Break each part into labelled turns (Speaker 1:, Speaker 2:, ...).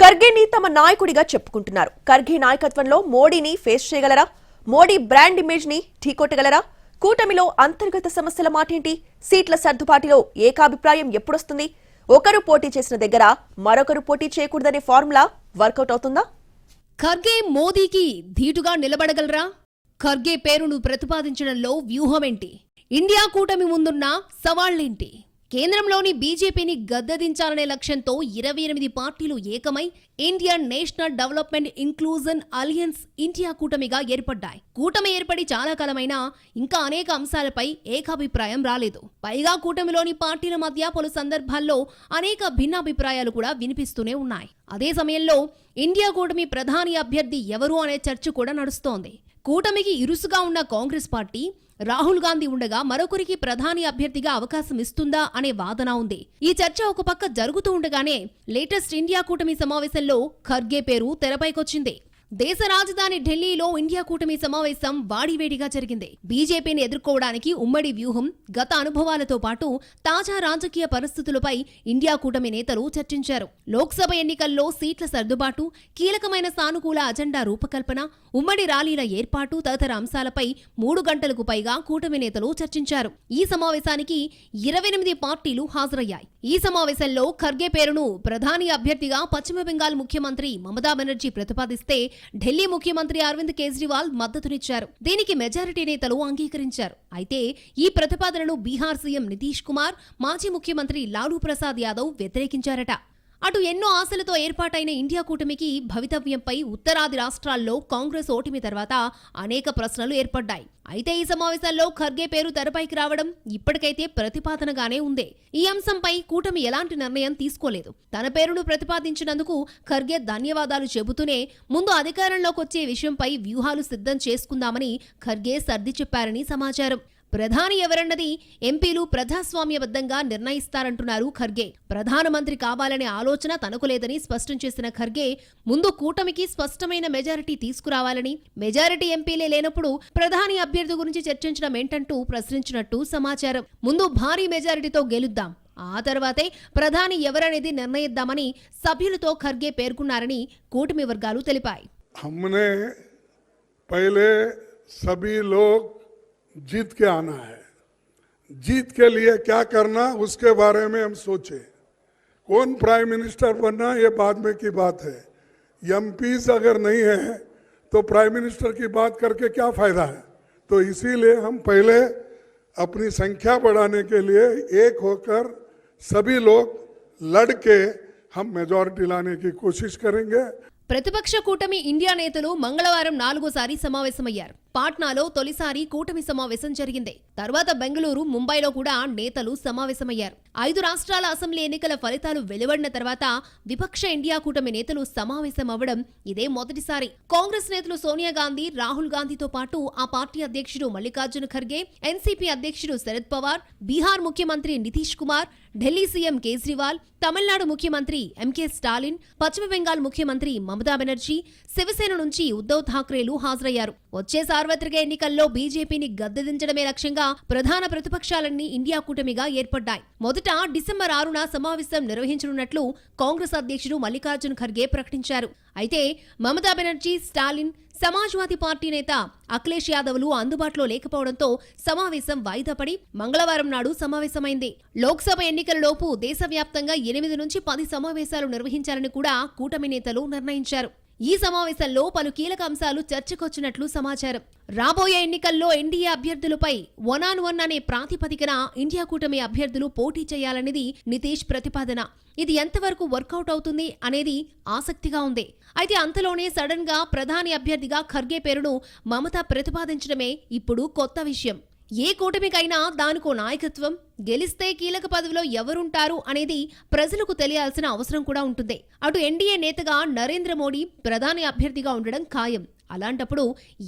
Speaker 1: ఖర్గేని తమ నాయకుడిగా చెప్పుకుంటున్నారు. ఖర్గే నాయకత్వంలో మోడీని ఫేస్ చేయగలరా? మోడీ బ్రాండ్ ఇమేజ్ ని ఢీకొట్టగలరా? కూటమిలో అంతర్గత సమస్యల మాటేంటి? సీట్ల సర్దుబాటులో ఏకాభిప్రాయం ఎప్పుడొస్తుంది? ఒకరు పోటీ చేసిన దగ్గర మరొకరు పోటీ చేయకూడదనే ఫార్ములా వర్కౌట్ అవుతుందా?
Speaker 2: ఖర్గే మోదీకి ధీటుగా నిలబడగలరా? ఖర్గే పేరును ప్రతిపాదించడంలో వ్యూహమేంటి? ఇండియా కూటమి ముందున్న సవాళ్లేంటి? కేంద్రంలోని బీజేపీని గద్దెదించాలనే లక్ష్యంతో 28 పార్టీలు ఏకమై ఇండియన్ నేషనల్ డెవలప్మెంట్ ఇంక్లూజన్ అలియన్స్ ఇండియా కూటమిగా ఏర్పడ్డాయి. కూటమి ఏర్పడి చాలా కాలమైనా ఇంకా అనేక అంశాలపై ఏకాభిప్రాయం రాలేదు. పైగా కూటమిలోని పార్టీల మధ్య పలు సందర్భాల్లో అనేక భిన్నాభిప్రాయాలు కూడా వినిపిస్తూనే ఉన్నాయి. అదే సమయంలో ఇండియా కూటమి ప్రధాని అభ్యర్థి ఎవరు అనే చర్చ కూడా నడుస్తోంది. కూటమికి ఇరుసుగా ఉన్న కాంగ్రెస్ పార్టీ రాహుల్ గాంధీ ఉండగా మరొకరికి ప్రధాని అభ్యర్థిగా అవకాశం ఇస్తుందా అనే వాదన ఉంది. ఈ చర్చ ఒక పక్క జరుగుతూ ఉండగానే లేటెస్ట్ ఇండియా కూటమి సమావేశంలో ఖర్గే పేరు తెరపైకొచ్చింది. దేశ రాజధాని ఢిల్లీలో ఇండియా కూటమి సమావేశం వాడివేడిగా జరిగింది. బీజేపీని ఎదుర్కోవడానికి ఉమ్మడి వ్యూహం, గత అనుభవాలతో పాటు తాజా రాజకీయ పరిస్థితులపై ఇండియా కూటమి నేతలు చర్చించారు. లోక్సభ ఎన్నికల్లో సీట్ల సర్దుబాటు, కీలకమైన సానుకూల అజెండా రూపకల్పన, ఉమ్మడి ర్యాలీల ఏర్పాటు తదితర అంశాలపై 3 గంటలకు పైగా కూటమి నేతలు చర్చించారు. ఈ సమావేశానికి 28 పార్టీలు హాజరయ్యాయి. ఈ సమావేశంలో ఖర్గే పేరును ప్రధాని అభ్యర్థిగా పశ్చిమ బెంగాల్ ముఖ్యమంత్రి మమతా బెనర్జీ ప్రతిపాదిస్తే ఢిల్లీ ముఖ్యమంత్రి అరవింద్ కేజ్రీవాల్ మద్దతునిచ్చారు. దీనికి మెజారిటీ నేతలు అంగీకరించారు. అయితే ఈ ప్రతిపాదనను బీహార్ సీఎం నితీష్ కుమార్, మాజీ ముఖ్యమంత్రి లాలూ ప్రసాద్ యాదవ్ వ్యతిరేకించారట. అటు ఎన్నో ఆశలతో ఏర్పాటైన ఇండియా కూటమికి భవితవ్యంపై ఉత్తరాది రాష్ట్రాల్లో కాంగ్రెస్ ఓటమి తర్వాత అనేక ప్రశ్నలు ఏర్పడ్డాయి. అయితే ఈ సమావేశాల్లో ఖర్గే పేరు తెరపైకి రావడం ఇప్పటికైతే ప్రతిపాదనగానే ఉంది. ఈ అంశంపై కూటమి ఎలాంటి నిర్ణయం తీసుకోలేదు. తన పేరును ప్రతిపాదించినందుకు ఖర్గే ధన్యవాదాలు చెబుతూనే ముందు అధికారంలోకి వచ్చే విషయంపై వ్యూహాలు సిద్ధం చేసుకుందామని ఖర్గే సర్ది చెప్పారని సమాచారం. ప్రధాని ఎవరన్నది ఎంపీలు ప్రజాస్వామ్యబద్ధంగా నిర్ణయిస్తారంటున్నారు ఖర్గే. ప్రధానమంత్రి కావాలనే ఆలోచన తనకు లేదని స్పష్టం చేసిన ఖర్గే ముందు కూటమికి స్పష్టమైన మెజారిటీ తీసుకురావాలని, మెజారిటీ ఎంపీలే లేనప్పుడు ప్రధాని అభ్యర్థి గురించి చర్చించడం ఏంటంటూ ప్రశ్నించినట్టు సమాచారం. ముందు భారీ మెజారిటీతో గెలుద్దాం, ఆ తర్వాతే ప్రధాని ఎవరనేది నిర్ణయిద్దామని సభ్యులతో ఖర్గే పేర్కొన్నారని కూటమి వర్గాలు తెలిపాయి.
Speaker 3: जीत के आना है, जीत के लिए क्या करना उसके बारे में हम सोचे। कौन प्राइम मिनिस्टर बनना ये बाद में की बात है। एमपीज अगर नहीं है तो प्राइम मिनिस्टर की बात करके क्या फायदा है। तो इसीलिए हम पहले अपनी संख्या बढ़ाने के लिए एक होकर सभी लोग लड़के हम मेजॉरिटी लाने की कोशिश करेंगे।
Speaker 2: ప్రతిపక్ష కూటమి ఇండియా నేతలు మంగళవారం 4వసారి సమావేశమయ్యారు. పాట్నాలో తొలిసారి కూటమి సమావేశం జరిగింది. తర్వాత బెంగళూరు, ముంబైలో కూడా నేతలు సమావేశమయ్యారు. 5 రాష్ట్రాల అసెంబ్లీ ఎన్నికల ఫలితాలు వెలువడిన తర్వాత విపక్ష ఇండియా కూటమి నేతలు సమావేశం అవ్వడం ఇదే మొదటిసారి. కాంగ్రెస్ నేతలు సోనియా గాంధీ, రాహుల్ గాంధీతో పాటు ఆ పార్టీ అధ్యక్షుడు మల్లికార్జున ఖర్గే, ఎన్సీపీ అధ్యక్షుడు శరద్ పవార్, బీహార్ ముఖ్యమంత్రి నితీష్ కుమార్, ఢిల్లీ సీఎం కేజ్రీవాల్, తమిళనాడు ముఖ్యమంత్రి ఎంకే స్టాలిన్, పశ్చిమ బెంగాల్ ముఖ్యమంత్రి మమతా బెనర్జీ, శివసేన నుంచి ఉద్దవ్ ఠాక్రేలు హాజరయ్యారు. వచ్చే సార్వత్రిక ఎన్నికల్లో బీజేపీని గద్దెదించడమే లక్ష్యంగా ప్రధాన ప్రతిపక్షాలన్నీ ఇండియా కూటమిగా ఏర్పడ్డాయి. మొదట డిసెంబర్ 6న సమావేశం నిర్వహించనున్నట్లు కాంగ్రెస్ అధ్యక్షుడు మల్లికార్జున ఖర్గే ప్రకటించారు. అయితే మమతా బెనర్జీ, స్టాలిన్, సమాజ్వాదీ పార్టీ నేత అఖిలేష్ యాదవ్లు అందుబాటులో లేకపోవడంతో సమావేశం వాయిదా పడి మంగళవారం నాడు సమావేశమైంది. లోక్సభ ఎన్నికలలోపు దేశవ్యాప్తంగా 8 నుంచి 10 సమావేశాలు నిర్వహించాలని కూడా కూటమి నేతలు నిర్ణయించారు. ఈ సమావేశంలో పలు కీలక అంశాలు చర్చకొచ్చినట్లు సమాచారం. రాబోయే ఎన్నికల్లో ఎన్డీఏ అభ్యర్థులపై 1-on-1 అనే ప్రాతిపదికన ఇండియా కూటమి అభ్యర్థులు పోటీ చేయాలనేది నితీష్ ప్రతిపాదన. ఇది ఎంతవరకు వర్కౌట్ అవుతుంది అనేది ఆసక్తిగా ఉంది. అయితే అంతలోనే సడన్ గా ప్రధాని అభ్యర్థిగా ఖర్గే పేరును మమత ప్రతిపాదించడమే ఇప్పుడు కొత్త విషయం. ఏ కూటమికైనా దానికో నాయకత్వం, గెలిస్తే కీలక పదవిలో ఎవరుంటారు అనేది ప్రజలకు తెలియాల్సిన అవసరం కూడా ఉంటుంది. అటు ఎన్డీఏ నేతగా నరేంద్ర మోడీ ప్రధాని అభ్యర్థిగా ఉండడం ఖాయం. అలాంటప్పుడు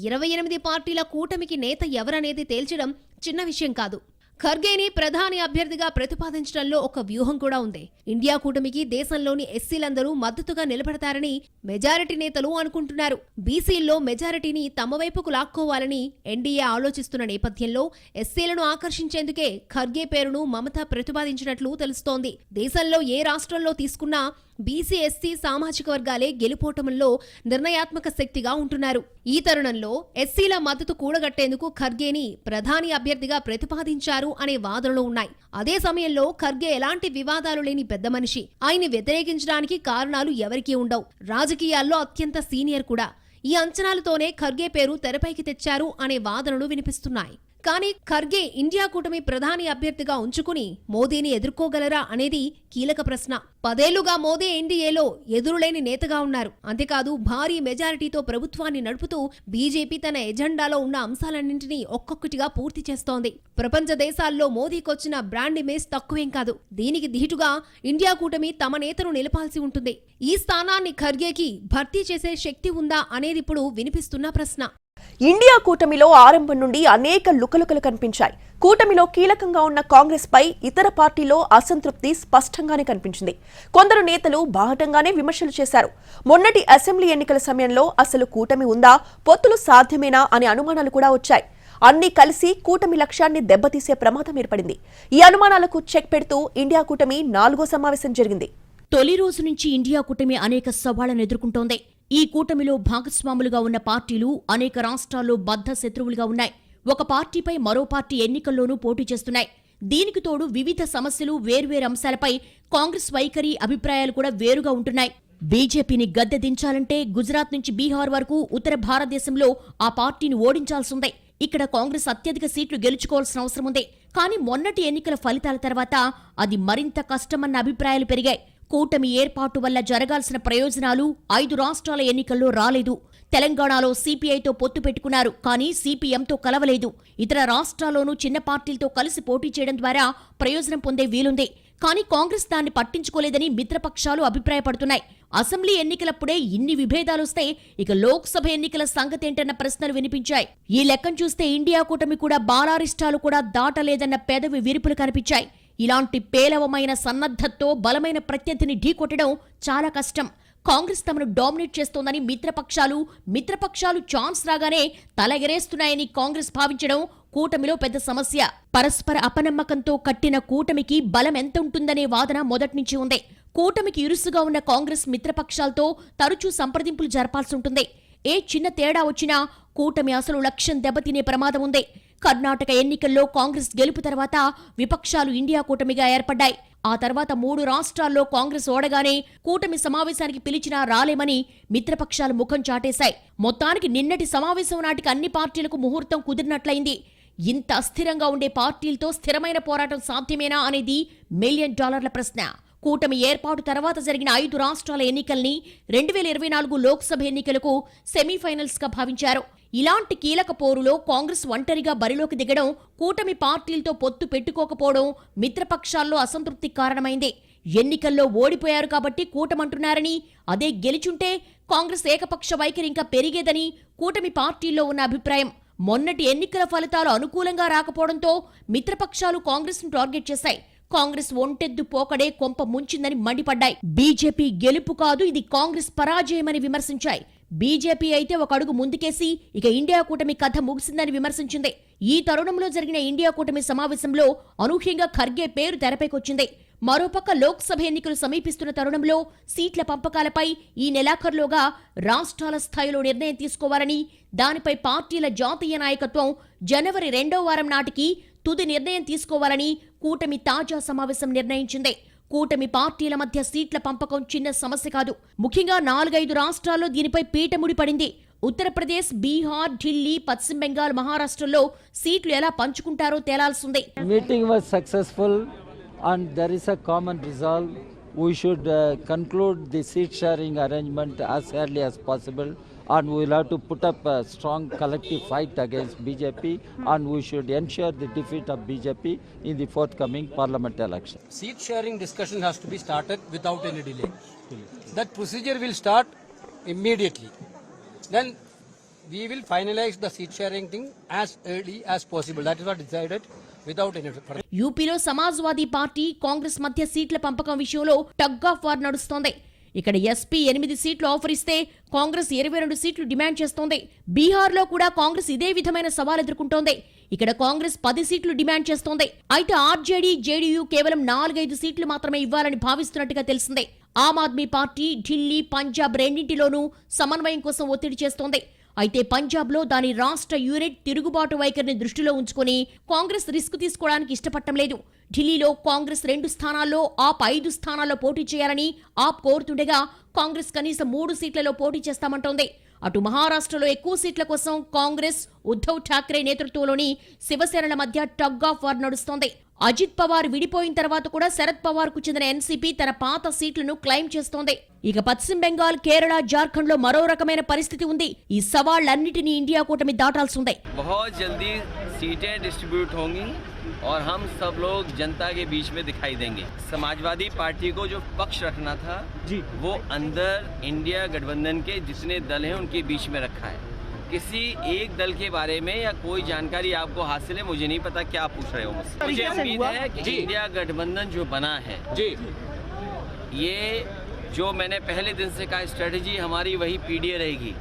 Speaker 2: 28 పార్టీల కూటమికి నేత ఎవరనేది తేల్చడం చిన్న విషయం కాదు. ఖర్గేని ప్రధాని అభ్యర్థిగా ప్రతిపాదించడంలో ఒక వ్యూహం కూడా ఉంది. ఇండియా కూటమికి దేశంలోని ఎస్సీలందరూ మద్దతుగా నిలబడతారని మెజారిటీ నేతలు అనుకుంటున్నారు. బీసీల్లో మెజారిటీని తమ వైపుకు లాక్కోవాలని ఎన్డీఏ ఆలోచిస్తున్న నేపథ్యంలో ఎస్సీలను ఆకర్షించేందుకే ఖర్గే పేరును మమత ప్రతిపాదించినట్లు తెలుస్తోంది. దేశంలో ఏ రాష్ట్రంలో తీసుకున్నా బీసీ ఎస్సీ సామాజిక వర్గాలే గెలుపోటముల్లో నిర్ణయాత్మక శక్తిగా ఉంటున్నారు. ఈ తరుణంలో ఎస్సీల మద్దతు కూడగట్టేందుకు ఖర్గేని ప్రధాని అభ్యర్థిగా ప్రతిపాదించారు అనే వాదనలు ఉన్నాయి. అదే సమయంలో ఖర్గే ఎలాంటి వివాదాలు లేని పెద్ద మనిషి. ఆయన్ని వ్యతిరేకించడానికి కారణాలు ఎవరికీ ఉండవు. రాజకీయాల్లో అత్యంత సీనియర్ కూడా. ఈ అంచనాలతోనే ఖర్గే పేరు తెరపైకి తెచ్చారు అనే వాదనలు వినిపిస్తున్నాయి. కానీ ఖర్గే ఇండియా కూటమి ప్రధాని అభ్యర్థిగా ఉంచుకుని మోదీని ఎదుర్కోగలరా అనేది కీలక ప్రశ్న. 10 ఏళ్లుగా మోదీ ఎన్డీఏలో ఎదురులేని నేతగా ఉన్నారు. అంతేకాదు భారీ మెజారిటీతో ప్రభుత్వాన్ని నడుపుతూ బీజేపీ తన ఎజెండాలో ఉన్న అంశాలన్నింటినీ ఒక్కొక్కటిగా పూర్తి చేస్తోంది. ప్రపంచ దేశాల్లో మోదీకొచ్చిన బ్రాండ్ ఇమేజ్ తక్కువేం కాదు. దీనికి ధీటుగా ఇండియా కూటమి తమ నేతను నిలపాల్సి ఉంటుంది. ఈ స్థానాన్ని ఖర్గేకి భర్తీ చేసే శక్తి ఉందా అనేది ఇప్పుడు వినిపిస్తున్న ప్రశ్న.
Speaker 1: ఇండియా కూటమిలో ఆరంభం నుండి అనేక లుకలుకలు కనిపించాయి. కూటమిలో కీలకంగా ఉన్న కాంగ్రెస్ పై ఇతర పార్టీలో అసంతృప్తి స్పష్టంగానే కనిపించింది. కొందరు నేతలు బాహటంగానే విమర్శలు చేశారు. మొన్నటి అసెంబ్లీ ఎన్నికల సమయంలో అసలు కూటమి ఉందా, పొత్తులు సాధ్యమేనా అనే అనుమానాలు కూడా వచ్చాయి. అన్ని కలిసి కూటమి లక్ష్యాన్ని దెబ్బతీసే ప్రమాదం ఏర్పడింది. ఈ అనుమానాలకు చెక్ పెడుతూ ఇండియా కూటమి 4వ సమావేశం జరిగింది.
Speaker 4: తొలి రోజు నుంచి ఇండియా కూటమి అనేక సవాళ్లను ఎదుర్కొంటోంది. ఈ కూటమిలో భాగస్వాములుగా ఉన్న పార్టీలు అనేక రాష్ట్రాల్లో బద్ధ శత్రువులుగా ఉన్నాయి. ఒక పార్టీపై మరో పార్టీ ఎన్నికల్లోనూ పోటీ చేస్తున్నాయి. దీనికి తోడు వివిధ సమస్యలు, వేర్వేరు అంశాలపై కాంగ్రెస్ వైఖరి, అభిప్రాయాలు కూడా వేరుగా ఉంటున్నాయి. బీజేపీని గద్దె దించాలంటే గుజరాత్ నుంచి బీహార్ వరకు ఉత్తర భారతదేశంలో ఆ పార్టీని ఓడించాల్సిందే. ఇక్కడ కాంగ్రెస్ అత్యధిక సీట్లు గెలుచుకోవాల్సిన అవసరం ఉంది. కానీ మొన్నటి ఎన్నికల ఫలితాల తర్వాత అది మరింత కష్టమన్న అభిప్రాయాలు పెరిగాయి. కూటమి ఏర్పాటు వల్ల జరగాల్సిన ప్రయోజనాలు 5 రాష్ట్రాల ఎన్నికల్లో రాలేదు. తెలంగాణలో సిపిఐతో పొత్తు పెట్టుకున్నారు, కానీ సిపిఎంతో కలవలేదు. ఇతర రాష్ట్రాల్లోనూ చిన్న పార్టీలతో కలిసి పోటీ చేయడం ద్వారా ప్రయోజనం పొందే వీలుంది. కానీ కాంగ్రెస్ దాన్ని పట్టించుకోలేదని మిత్రపక్షాలు అభిప్రాయపడుతున్నాయి. అసెంబ్లీ ఎన్నికలప్పుడే ఇన్ని విభేదాలొస్తే ఇక లోక్సభ ఎన్నికల సంగతేంటన్న ప్రశ్నలు వినిపించాయి. ఈ లెక్కను చూస్తే ఇండియా కూటమి కూడా బాలారిష్టాలు కూడా దాటలేదన్న పెదవి విరుపులు కనిపించాయి. ఇలాంటి పేలవమైన సన్నద్ధతో బలమైన ప్రత్యర్థిని ఢీకొట్టడం చాలా కష్టం. కాంగ్రెస్ తమను డామినేట్ చేస్తోందని మిత్రపక్షాలు ఛాన్స్ రాగానే తల ఎగరేస్తున్నాయని కాంగ్రెస్ భావించడం కూటమిలో పెద్ద సమస్య. పరస్పర అపనమ్మకంతో కట్టిన కూటమికి బలం ఎంత ఉంటుందనే వాదన మొదట్నుంచి ఉంది. కూటమికి ఇరుసుగా ఉన్న కాంగ్రెస్ మిత్రపక్షాలతో తరచూ సంప్రదింపులు జరపాల్సి ఉంటుంది. ఏ చిన్న తేడా వచ్చినా కూటమి అసలు లక్ష్యం దెబ్బతినే ప్రమాదం ఉంది. కర్ణాటక ఎన్నికల్లో కాంగ్రెస్ గెలుపు తర్వాత విపక్షాలు ఇండియా కూటమిగా ఏర్పడ్డాయి. ఆ తర్వాత 3 రాష్ట్రాల్లో కాంగ్రెస్ ఓడగానే కూటమి సమావేశానికి పిలిచినా రాలేమని మిత్రపక్షాలు ముఖం చాటేశాయి. మొత్తానికి నిన్నటి సమావేశం నాటికి అన్ని పార్టీలకు ముహూర్తం కుదిరినట్లయింది. ఇంత అస్థిరంగా ఉండే పార్టీలతో స్థిరమైన పోరాటం సాధ్యమేనా అనేది $1 మిలియన్ ప్రశ్న. కూటమి ఏర్పాటు తర్వాత జరిగిన 5 రాష్ట్రాల ఎన్నికల్ని 2024 లోక్సభ ఎన్నికలకు సెమీఫైనల్స్ గా భావించారు. ఇలాంటి కీలక పోరులో కాంగ్రెస్ ఒంటరిగా బరిలోకి దిగడం, కూటమి పార్టీలతో పొత్తు పెట్టుకోకపోవడం మిత్రపక్షాల్లో అసంతృప్తి కారణమైంది. ఎన్నికల్లో ఓడిపోయారు కాబట్టి కూటమంటున్నారని, అదే గెలిచుంటే కాంగ్రెస్ ఏకపక్ష వైఖరి ఇంకా పెరిగేదని కూటమి పార్టీల్లో ఉన్న అభిప్రాయం. మొన్నటి ఎన్నికల ఫలితాలు అనుకూలంగా రాకపోవడంతో మిత్రపక్షాలు కాంగ్రెస్ ను టార్గెట్ చేశాయి. కాంగ్రెస్ ఒంటెద్దు పోకడే కొంప ముంచిందని మండిపడ్డాయి. బీజేపీ గెలుపు కాదు, ఇది కాంగ్రెస్ పరాజయమని విమర్శించాయి. బీజేపీ అయితే ఒక అడుగు ముందుకేసి ఇక ఇండియా కూటమి కథ ముగిసిందని విమర్శించింది. ఈ తరుణంలో జరిగిన ఇండియా కూటమి సమావేశంలో అనూహ్యంగా ఖర్గే పేరు తెరపైకొచ్చింది. మరోపక్క లోక్సభ ఎన్నికలు సమీపిస్తున్న తరుణంలో సీట్ల పంపకాలపై ఈ నెలాఖరులోగా రాష్ట్రాల స్థాయిలో నిర్ణయం తీసుకోవాలని, దానిపై పార్టీల జాతీయ నాయకత్వం జనవరి 2వ వారం నాటికి తుది నిర్ణయం తీసుకోవాలని కూటమి తాజా సమావేశం నిర్ణయించింది. కూటమి పార్టీల మధ్య సీట్ల పంపకం చిన్న సమస్య కాదు. ముఖ్యంగా 4-5 రాష్ట్రాల్లో దీనిపై పీటముడి పడింది. ఉత్తరప్రదేశ్, బీహార్, ఢిల్లీ, పశ్చిమ బెంగాల్, మహారాష్ట్రలో సీట్లు ఎలా పంచుకుంటారో తేలాల్సిందే.
Speaker 5: Meeting was successful and there is a common resolve. We should conclude the seat sharing arrangement as early as possible, and we will have to put up a strong collective fight against BJP, and we should ensure the defeat of BJP in the forthcoming parliament election.
Speaker 6: Seat sharing discussion has to be started without any delay. That procedure will start immediately. Then we will finalize the seat sharing thing as early as possible. That is what decided without any further.
Speaker 4: యూపీలో Samajwadi party, Congress మధ్య సీట్ల పంపకం విషయంలో tug of war నడుస్తోంది. ఇక్కడ SP 8 సీట్లు offer ఇస్తే కాంగ్రెస్ 22 సీట్లు డిమాండ్ చేస్తోంది. బీహార్లో కూడా కాంగ్రెస్ ఇదే విధమైన సవాల్ ఎదుర్కొంటోంది. ఇక్కడ కాంగ్రెస్ 10 సీట్లు డిమాండ్ చేస్తోంది. అయితే ఆర్జేడీ, జేడీయూ కేవలం 4-5 సీట్లు మాత్రమే ఇవ్వాలని భావిస్తున్నట్టుగా తెలిసిందే. ఆమ్ ఆద్మీ పార్టీ ఢిల్లీ, పంజాబ్ రెండింటిలోనూ సమన్వయం కోసం ఒత్తిడి చేస్తోంది. అయితే పంజాబ్లో దాని రాష్ట్ర యూనిట్ తిరుగుబాటు వైఖరిని దృష్టిలో ఉంచుకుని కాంగ్రెస్ రిస్క్ తీసుకోవడానికి ఇష్టపడటం లేదు. ఢిల్లీలో కాంగ్రెస్ 2 స్థానాల్లో, ఆప్ 5 స్థానాల్లో పోటీ చేయాలని ఆప్ కోరుతుండగా కాంగ్రెస్ కనీసం 3 సీట్లలో పోటీ చేస్తామంటోంది. అటు మహారాష్ట్రలో ఎక్కువ సీట్ల కోసం కాంగ్రెస్, ఉద్ధవ్ ఠాక్రే నేతృత్వంలోని శివసేనల మధ్య టగ్ ఆఫ్ వార్ నడుస్తోంది. అజిత్ పవార్ విడిపోయిన తర్వాత కూడా శరద్ పవార్ కు చెందిన ఎన్సీపీ తన పాత సీట్లను క్లెయిమ్ చేస్తోంది. ఇక పశ్చిమ బెంగాల్, కేరళ, జార్ఖండ్ లో మరో రకమైన పరిస్థితి ఉంది. ఈ సవాళ్లన్నిటినీ ఇండియా కూటమి దాటాల్సిందే.
Speaker 7: बहुत जल्दी सीटें डिस्ट्रीब्यूट होंगी और हम सब लोग जनता के बीच में दिखाई देंगे. समाजवादी पार्टी को जो पक्ष रखना था जी, वो अंदर इंडिया गठबंधन के जितने दल हैं उनके बीच में रखा है. किसी एक दल के बारे में या कोई जानकारी आपको हासिल है, मुझे नहीं पता क्या आप पूछ रहे हो मुझसे. मुझे उम्मीद है कि इंडिया गठबंधन जो बना है जी, ये जो मैंने पहले दिन से कहा स्ट्रेटजी हमारी वही पीडीए रहेगी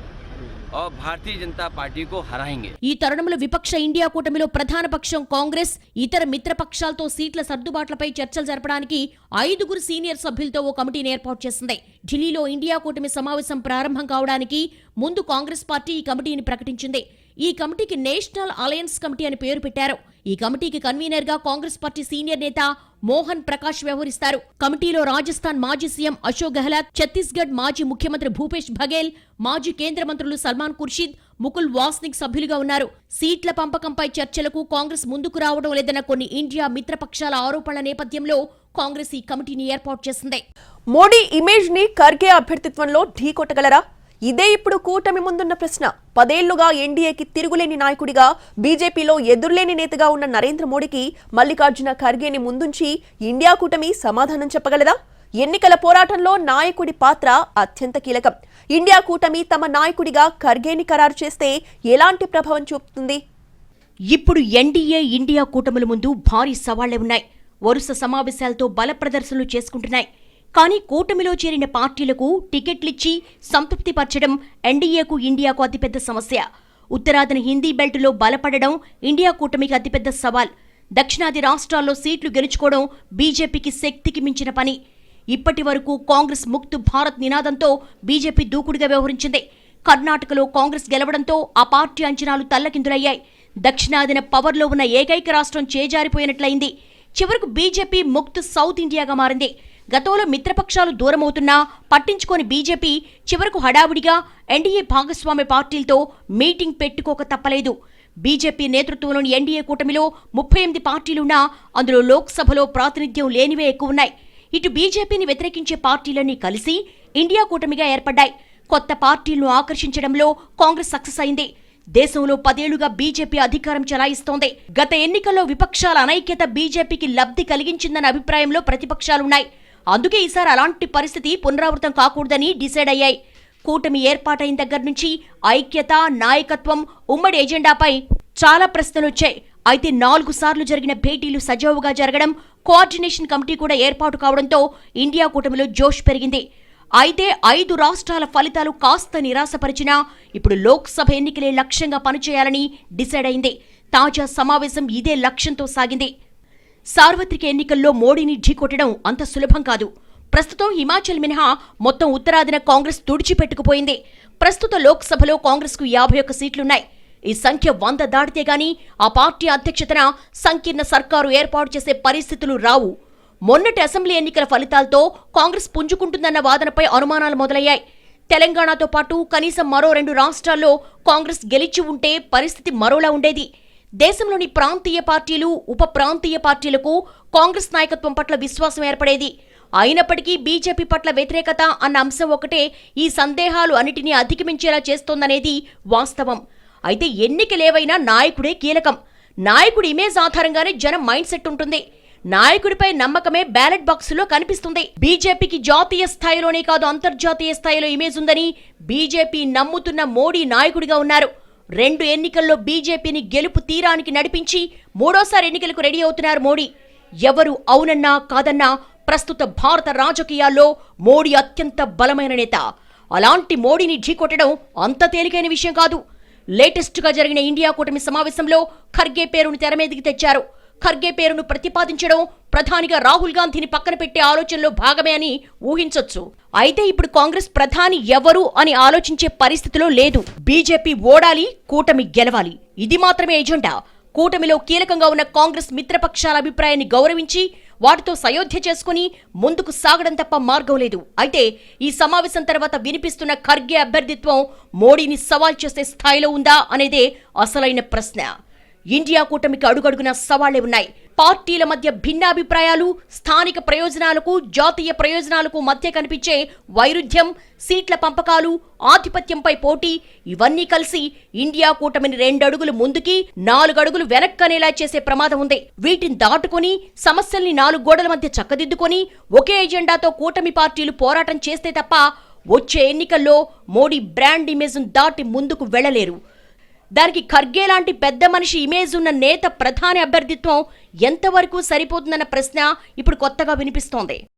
Speaker 7: और भारतीय जनता पार्टी को हराएंगे.
Speaker 4: ఈ తరుణంలో విపక్ష ఇండియా కూటమిలో ప్రధాన పక్షం కాంగ్రెస్ ఇతర మిత్రపక్షాలతో సీట్ల సర్దుబాట్లపై చర్చలు జరపడానికి 5 సీనియర్ సభ్యులతో ఓ కమిటీని ఏర్పాటు చేసింది. ఢిల్లీలో ఇండియా కూటమి సమావేశం ప్రారంభం కావడానికి ముందు కాంగ్రెస్ పార్టీ ఈ కమిటీని ప్రకటించింది. ఈ కమిటీకి నేషనల్ అలయన్స్ కమిటీ అని పేరు పెట్టారు. ఈ కమిటీకి కన్వీనర్ గా కాంగ్రెస్ పార్టీ సీనియర్ నేత మోహన్ ప్రకాష్ వ్యవహరిస్తారు. కమిటీలో రాజస్థాన్ మాజీ సీఎం అశోక్ గెహ్లాట్, ఛత్తీస్గఢ్ మాజీ ముఖ్యమంత్రి భూపేష్ బఘేల్, మాజీ కేంద్ర మంత్రులు సల్మాన్ ఖుర్షీద్, ముకుల్ వాస్నిక్ సభ్యులుగా ఉన్నారు. సీట్ల పంపకంపై చర్చలకు కాంగ్రెస్ ముందుకు రావడం లేదన్న కొన్ని ఇండియా మిత్రపక్షాల ఆరోపణల నేపథ్యంలో కాంగ్రెస్ ఈ కమిటీని ఏర్పాటు చేసింది.
Speaker 1: మోడీ ఇమేజ్ ని ఖర్గే అభ్యర్థిత్వంలో ఢీకొట్టగలరా? ఇదే ఇప్పుడు కూటమి ముందున్న ప్రశ్న. 10 ఏళ్లుగా ఎన్డీఏకి తిరుగులేని నాయకుడిగా, బీజేపీలో ఎదురులేని నేతగా ఉన్న నరేంద్ర మోడీకి మల్లికార్జున ఖర్గేని ముందుంచి ఇండియా కూటమి సమాధానం చెప్పగలదా? ఎన్నికల పోరాటంలో నాయకుడి పాత్ర అత్యంత కీలకం. ఇండియా కూటమి తమ నాయకుడిగా ఖర్గేని ఖరారు చేస్తే ఎలాంటి ప్రభావం చూపుతుంది?
Speaker 4: ఇప్పుడు ఎన్డీఏ, ఇండియా కూటముల ముందు భారీ సవాళ్లే ఉన్నాయి. వరుస సమావేశాలతో బల ప్రదర్శనలు చేసుకుంటున్నాయి. కానీ కూటమిలో చేరిన పార్టీలకు టికెట్లిచ్చి సంతృప్తిపరచడం ఎన్డీఏకు, ఇండియాకు అతిపెద్ద సమస్య. ఉత్తరాదిన హిందీ బెల్టులో బలపడడం ఇండియా కూటమికి అతిపెద్ద సవాల్. దక్షిణాది రాష్ట్రాల్లో సీట్లు గెలుచుకోవడం బీజేపీకి శక్తికి మించిన పని. ఇప్పటి వరకు కాంగ్రెస్ ముక్త్ భారత్ నినాదంతో బీజేపీ దూకుడుగా వ్యవహరించింది. కర్ణాటకలో కాంగ్రెస్ గెలవడంతో ఆ పార్టీ అంచనాలు తల్లకిందులయ్యాయి. దక్షిణాదిన పవర్లో ఉన్న ఏకైక రాష్ట్రం చేజారిపోయినట్లయింది. చివరకు బీజేపీ ముక్త్ సౌత్ ఇండియాగా మారింది. గతంలో మిత్రపక్షాలు దూరమవుతున్నా పట్టించుకోని బీజేపీ చివరకు హడావుడిగా ఎన్డీఏ భాగస్వామ్య పార్టీలతో మీటింగ్ పెట్టుకోక తప్పలేదు. బీజేపీ నేతృత్వంలోని ఎన్డీఏ కూటమిలో 38 పార్టీలున్నా అందులో లోక్సభలో ప్రాతినిధ్యం లేనివే ఎక్కువున్నాయి. ఇటు బీజేపీని వ్యతిరేకించే పార్టీలన్నీ కలిసి ఇండియా కూటమిగా ఏర్పడ్డాయి. కొత్త పార్టీలను ఆకర్షించడంలో కాంగ్రెస్ సక్సెస్ అయింది. దేశంలో 10 ఏళ్లుగా బీజేపీ అధికారం చలాయిస్తోంది. గత ఎన్నికల్లో విపక్షాల అనైక్యత బీజేపీకి లబ్ధి కలిగించిందన్న అభిప్రాయంలో ప్రతిపక్షాలున్నాయి. అందుకే ఈసారి అలాంటి పరిస్థితి పునరావృతం కాకూడదని డిసైడ్ అయ్యాయి. కూటమి ఏర్పాటైన దగ్గర నుంచి ఐక్యత, నాయకత్వం, ఉమ్మడి ఎజెండాపై చాలా ప్రశ్నలొచ్చాయి. అయితే 4 సార్లు జరిగిన భేటీలు సజావుగా జరగడం, కోఆర్డినేషన్ కమిటీ కూడా ఏర్పాటు కావడంతో ఇండియా కూటమిలో జోష్ పెరిగింది. అయితే 5 రాష్ట్రాల ఫలితాలు కాస్త నిరాశపరిచినా ఇప్పుడు లోక్సభ ఎన్నికలే లక్ష్యంగా పనిచేయాలని డిసైడ్ అయింది. తాజా సమావేశం ఇదే లక్ష్యంతో సాగింది. సార్వత్రిక ఎన్నికల్లో మోడీని ఢీకొట్టడం అంత సులభం కాదు. ప్రస్తుతం హిమాచల్ మినహా మొత్తం ఉత్తరాదిన కాంగ్రెస్ తుడిచిపెట్టుకుపోయింది. ప్రస్తుత లోక్సభలో కాంగ్రెస్కు 51 సీట్లున్నాయి. ఈ సంఖ్య 100 దాటితే గాని ఆ పార్టీ అధ్యక్షతన సంకీర్ణ సర్కారు ఏర్పాటు చేసే పరిస్థితులు రావు. మొన్నటి అసెంబ్లీ ఎన్నికల ఫలితాలతో కాంగ్రెస్ పుంజుకుంటుందన్న వాదనపై అనుమానాలు మొదలయ్యాయి. తెలంగాణతో పాటు కనీసం మరో 2 రాష్ట్రాల్లో కాంగ్రెస్ గెలిచి ఉంటే పరిస్థితి మరోలా ఉండేది. దేశంలోని ప్రాంతీయ పార్టీలు, ఉప ప్రాంతీయ పార్టీలకు కాంగ్రెస్ నాయకత్వం పట్ల విశ్వాసం ఏర్పడేది. అయినప్పటికీ బీజేపీ పట్ల వ్యతిరేకత అన్న అంశం ఒకటే ఈ సందేహాలు అన్నిటినీ అధిగమించేలా చేస్తోందనేది వాస్తవం. అయితే ఎన్నికలేవైనా నాయకుడే కీలకం. నాయకుడి ఇమేజ్ ఆధారంగానే జనం మైండ్ సెట్ ఉంటుంది. నాయకుడిపై నమ్మకమే బ్యాలెట్ బాక్సులో కనిపిస్తుంది. బీజేపీకి జాతీయ స్థాయిలోనే కాదు అంతర్జాతీయ స్థాయిలో ఇమేజ్ ఉందని బీజేపీ నమ్ముతున్న మోడీ నాయకుడిగా ఉన్నారు. 2 ఎన్నికల్లో బీజేపీని గెలుపు తీరానికి నడిపించి 3వ సారి ఎన్నికలకు రెడీ అవుతున్నారు మోడీ. ఎవరు అవునన్నా కాదన్నా ప్రస్తుత భారత రాజకీయాల్లో మోడీ అత్యంత బలమైన నేత. అలాంటి మోడీని ఢీకొట్టడం అంత తేలికైన విషయం కాదు. లేటెస్ట్ గా జరిగిన ఇండియా కూటమి సమావేశంలో ఖర్గే పేరును తెరమీదికి తెచ్చారు. ఖర్గే పేరును ప్రతిపాదించడం ప్రధానిగా రాహుల్ గాంధీని పక్కన పెట్టే ఆలోచనలో భాగమే అని ఊహించొచ్చు. అయితే ఇప్పుడు కాంగ్రెస్ ప్రధాని ఎవరు అని ఆలోచించే పరిస్థితిలో లేదు. బీజేపీ ఓడాలి, కూటమి గెలవాలి, ఇది మాత్రమే ఎజెండా. కూటమిలో కీలకంగా ఉన్న కాంగ్రెస్ మిత్రపక్షాల అభిప్రాయాన్ని గౌరవించి వాటితో సయోధ్య చేసుకుని ముందుకు సాగడం తప్ప మార్గం లేదు. అయితే ఈ సమావేశం తర్వాత వినిపిస్తున్న ఖర్గే అభ్యర్థిత్వం మోడీని సవాల్ చేసే స్థాయిలో ఉందా అనేదే అసలైన ప్రశ్న. ఇండియా కూటమికి అడుగడుగున సవాళ్లే ఉన్నాయి. పార్టీల మధ్య భిన్నాభిప్రాయాలు, స్థానిక ప్రయోజనాలకు జాతీయ ప్రయోజనాలకు మధ్య కనిపించే వైరుధ్యం, సీట్ల పంపకాలు, ఆధిపత్యంపై పోటీ, ఇవన్నీ కలిసి ఇండియా కూటమిని 2 అడుగులు ముందుకి 4 అడుగులు వెనక్కనేలా చేసే ప్రమాదం ఉంది. వీటిని దాటుకుని సమస్యల్ని 4 గోడల మధ్య చక్కదిద్దుకొని ఒకే ఎజెండాతో కూటమి పార్టీలు పోరాటం చేస్తే తప్ప వచ్చే ఎన్నికల్లో మోడీ బ్రాండ్ ఇమేజ్ను దాటి ముందుకు వెళ్లలేరు. దానికి ఖర్గే లాంటి పెద్ద మనిషి ఇమేజ్ ఉన్న నేత ప్రధాని అభ్యర్థిత్వం ఎంతవరకు సరిపోతుందన్న ప్రశ్న ఇప్పుడు కొత్తగా వినిపిస్తోంది.